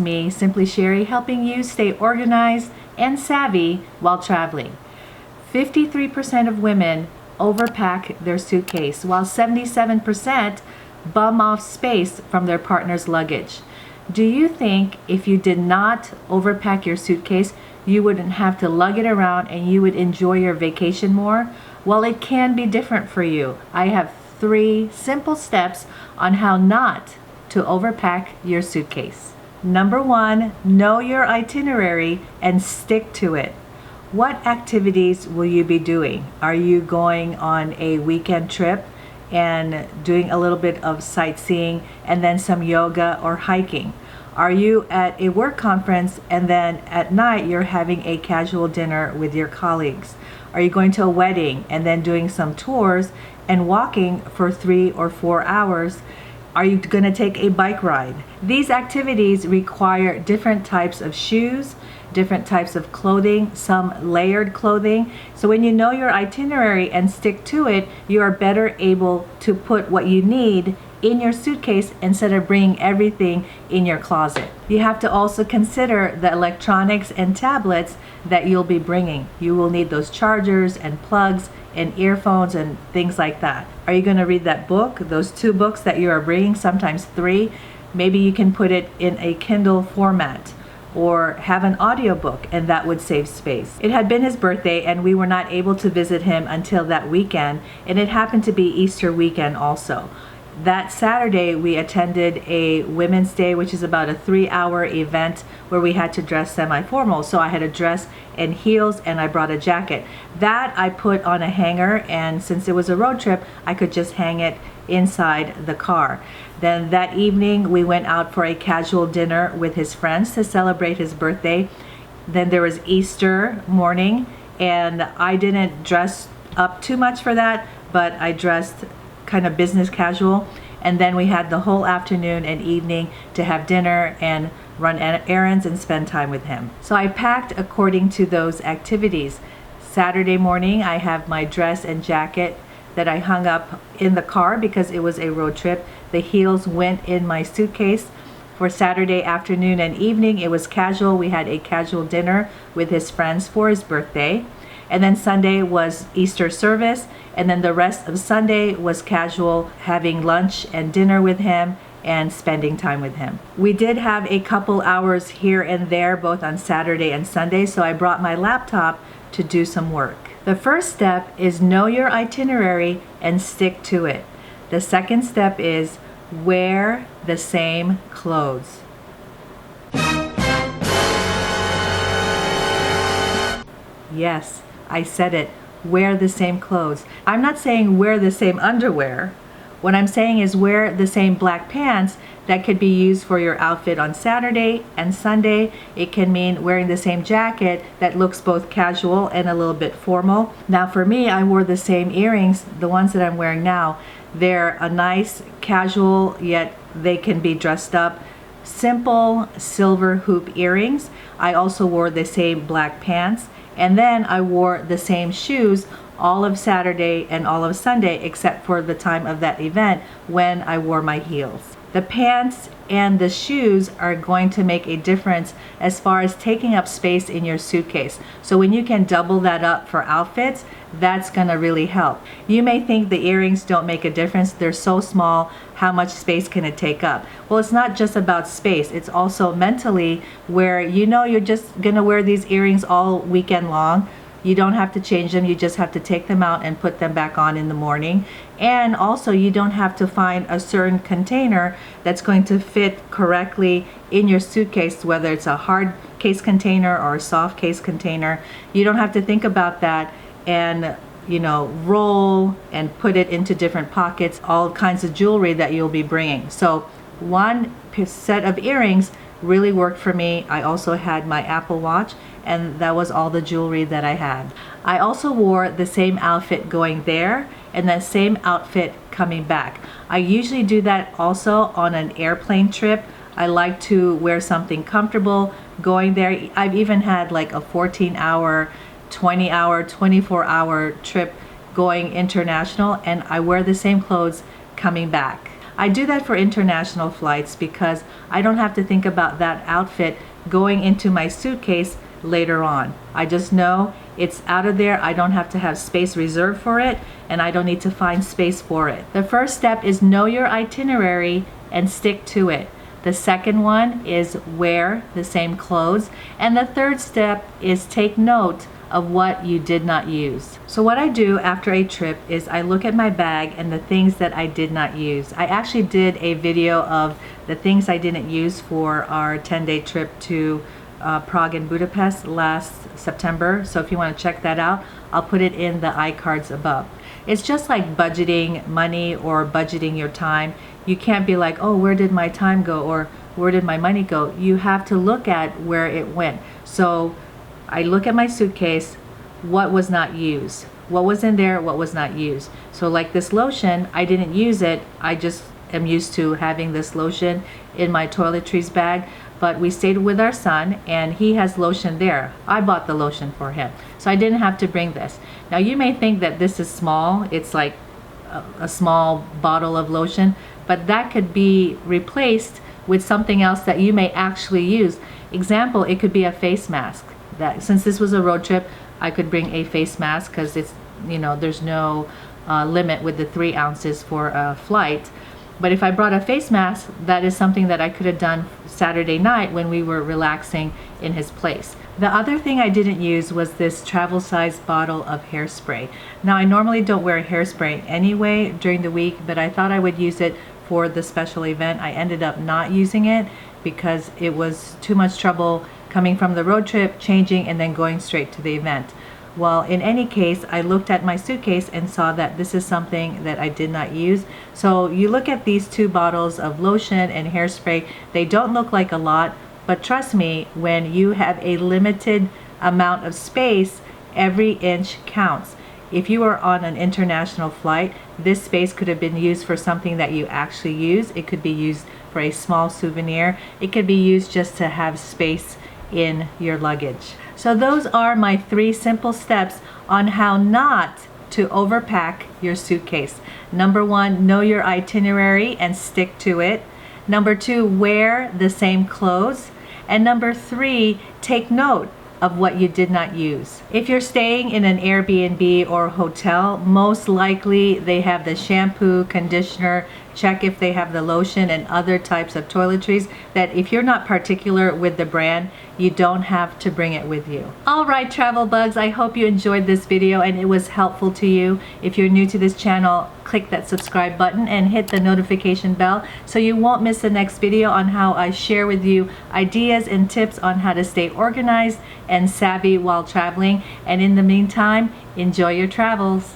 Me, Simply Sherry, helping you stay organized and savvy while traveling. 53% of women overpack their suitcase, while 77% bum off space from their partner's luggage. Do you think if you did not overpack your suitcase, you wouldn't have to lug it around and you would enjoy your vacation more? Well, it can be different for you. I have 3 simple steps on how not to overpack your suitcase. Number 1, know your itinerary and stick to it. What activities will you be doing? Are you going on a weekend trip and doing a little bit of sightseeing and then some yoga or hiking? Are you at a work conference and then at night you're having a casual dinner with your colleagues? Are you going to a wedding and then doing some tours and walking for 3 or 4 hours? Are you going to take a bike ride? These activities require different types of shoes, different types of clothing, some layered clothing. So when you know your itinerary and stick to it, you are better able to put what you need in your suitcase instead of bringing everything in your closet. You have to also consider the electronics and tablets that you'll be bringing. You will need those chargers and plugs and earphones and things like that. Are you going to read that book, those 2 books that you are bringing, sometimes 3? Maybe you can put it in a Kindle format or have an audiobook, and that would save space. It had been his birthday and we were not able to visit him until that weekend, and it happened to be Easter weekend also. That Saturday we attended a Women's Day, which is about a 3-hour event where we had to dress semi-formal. So I had a dress and heels and I brought a jacket. That I put on a hanger, and since it was a road trip, I could just hang it inside the car. Then that evening we went out for a casual dinner with his friends to celebrate his birthday. Then there was Easter morning and I didn't dress up too much for that, but I dressed kind of business casual. And then we had the whole afternoon and evening to have dinner and run errands and spend time with him. So I packed according to those activities. Saturday morning I have my dress and jacket that I hung up in the car because it was a road trip. The heels went in my suitcase. For Saturday afternoon and evening it was casual. We had a casual dinner with his friends for his birthday. And then Sunday was Easter service, and then the rest of Sunday was casual, having lunch and dinner with him and spending time with him. We did have a couple hours here and there both on Saturday and Sunday, so I brought my laptop to do some work. The first step is know your itinerary and stick to it. The second step is wear the same clothes. Yes, I said it. Wear the same clothes. I'm not saying wear the same underwear. What I'm saying is wear the same black pants that could be used for your outfit on Saturday and Sunday. It can mean wearing the same jacket that looks both casual and a little bit formal. Now for me, I wore the same earrings, the ones that I'm wearing now. They're a nice casual, yet they can be dressed up. Simple silver hoop earrings. I also wore the same black pants. And then I wore the same shoes all of Saturday and all of Sunday, except for the time of that event when I wore my heels. The pants and the shoes are going to make a difference as far as taking up space in your suitcase. So when you can double that up for outfits, that's gonna really help. You may think the earrings don't make a difference. They're so small, how much space can it take up? Well, it's not just about space. It's also mentally where you know you're just gonna wear these earrings all weekend long. You don't have to change them. You just have to take them out and put them back on in the morning. And also you don't have to find a certain container that's going to fit correctly in your suitcase, whether it's a hard case container or a soft case container. You don't have to think about that and roll and put it into different pockets, all kinds of jewelry that you'll be bringing. So one set of earrings really worked for me. I also had my Apple Watch, and that was all the jewelry that I had. I also wore the same outfit going there and the same outfit coming back. I usually do that also on an airplane trip. I like to wear something comfortable going there. I've even had like a 14-hour, 20-hour, 24-hour trip going international, and I wear the same clothes coming back. I do that for international flights because I don't have to think about that outfit going into my suitcase later on. I just know it's out of there. I don't have to have space reserved for it, and I don't need to find space for it. The first step is know your itinerary and stick to it. The second one is wear the same clothes. And the third step is take note of what you did not use. So what I do after a trip is I look at my bag and the things that I did not use. I actually did a video of the things I didn't use for our 10-day trip to Prague and Budapest last September. So if you want to check that out, I'll put it in the iCards above. It's just like budgeting money or budgeting your time. You can't be like, oh, where did my time go, or where did my money go? You have to look at where it went. So I look at my suitcase, what was not used, what was in there, what was not used. So like this lotion, I didn't use it. I just am used to having this lotion in my toiletries bag. But we stayed with our son and he has lotion there. I bought the lotion for him, so I didn't have to bring this. Now you may think that this is small. It's like a small bottle of lotion, but that could be replaced with something else that you may actually use. Example, it could be a face mask. That since this was a road trip, I could bring a face mask because it's, you know, there's no limit with the 3 ounces for a flight. But if I brought a face mask, that is something that I could have done Saturday night when we were relaxing in his place. The other thing I didn't use was this travel size bottle of hairspray. Now I normally don't wear hairspray anyway during the week, but I thought I would use it for the special event. I ended up not using it because it was too much trouble coming from the road trip, changing, and then going straight to the event. Well, in any case, I looked at my suitcase and saw that this is something that I did not use. So you look at these 2 bottles of lotion and hairspray, they don't look like a lot, but trust me, when you have a limited amount of space, every inch counts. If you are on an international flight, this space could have been used for something that you actually use. It could be used for a small souvenir. It could be used just to have space in your luggage. So those are my 3 simple steps on how not to overpack your suitcase. Number 1, know your itinerary and stick to it. Number 2, wear the same clothes. And number 3, take note of what you did not use. If you're staying in an Airbnb or hotel, most likely they have the shampoo, conditioner, check if they have the lotion and other types of toiletries, that if you're not particular with the brand, you don't have to bring it with you. All right, travel bugs, I hope you enjoyed this video and it was helpful to you. If you're new to this channel, click that subscribe button and hit the notification bell so you won't miss the next video on how I share with you ideas and tips on how to stay organized and savvy while traveling. And in the meantime, enjoy your travels.